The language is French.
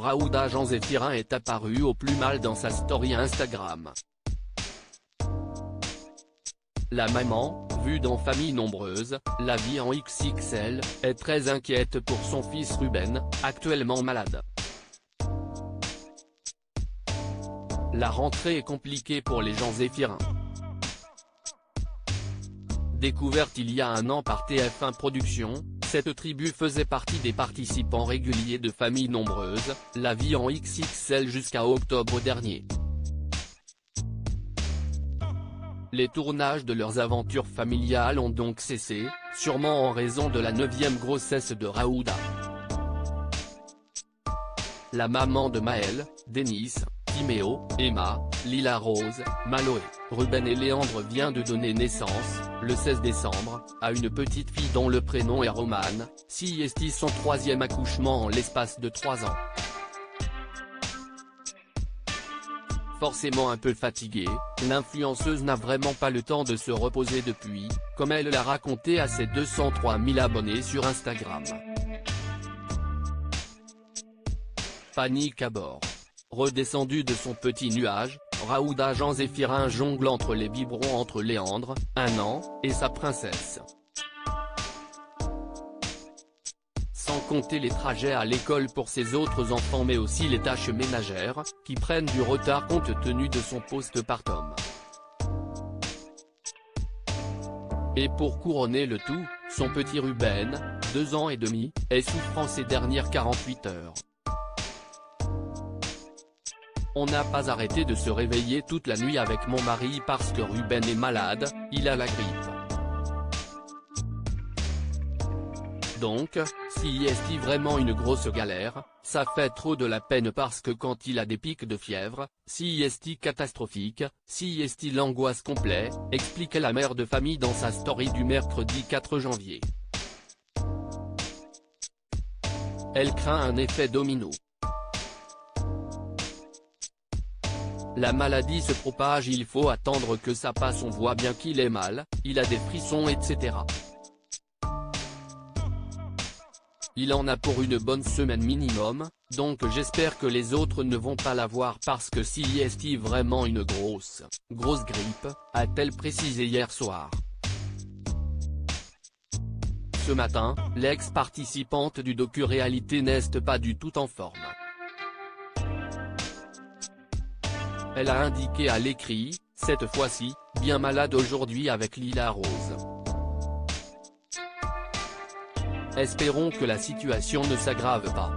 Raouda Jean-Zéphirin est apparu au plus mal dans sa story Instagram. La maman, vue dans Famille Nombreuse, la vie en XXL, est très inquiète pour son fils Ruben, actuellement malade. La rentrée est compliquée pour les Jean-Zéphirins. Découverte il y a un an par TF1 Productions, cette tribu faisait partie des participants réguliers de Famille Nombreuse, la vie en XXL jusqu'à octobre dernier. Les tournages de leurs aventures familiales ont donc cessé, sûrement en raison de la 9e grossesse de Raouda. La maman de Maël, Denis, Timéo, Emma, Lila Rose, Maloé, Ruben et Léandre vient de donner naissance, le 16 décembre, à une petite fille dont le prénom est Romane, CIST son 3e accouchement en l'espace de 3 ans. Forcément un peu fatiguée, l'influenceuse n'a vraiment pas le temps de se reposer depuis, comme elle l'a raconté à ses 203 000 abonnés sur Instagram. Panique à bord. Redescendu de son petit nuage, Raouda Jean-Zéphirin jongle entre les biberons entre Léandre, 1 an, et sa princesse. Sans compter les trajets à l'école pour ses autres enfants mais aussi les tâches ménagères, qui prennent du retard compte tenu de son postpartum. Et pour couronner le tout, son petit Ruben, 2 ans et demi, est souffrant ces dernières 48 heures. On n'a pas arrêté de se réveiller toute la nuit avec mon mari parce que Ruben est malade, il a la grippe. Donc, si est vraiment une grosse galère, ça fait trop de la peine parce que quand il a des pics de fièvre, si est catastrophique, si est l'angoisse complète, expliquait la mère de famille dans sa story du mercredi 4 janvier. Elle craint un effet domino. La maladie se propage, il faut attendre que ça passe, on voit bien qu'il est mal, il a des frissons etc. Il en a pour une bonne semaine minimum, donc j'espère que les autres ne vont pas l'avoir parce que si est vraiment une grosse grippe, a-t-elle précisé hier soir. Ce matin, l'ex-participante du docu-réalité n'est pas du tout en forme. Elle a indiqué à l'écrit, cette fois-ci, bien malade aujourd'hui avec Lila Rose. Espérons que la situation ne s'aggrave pas.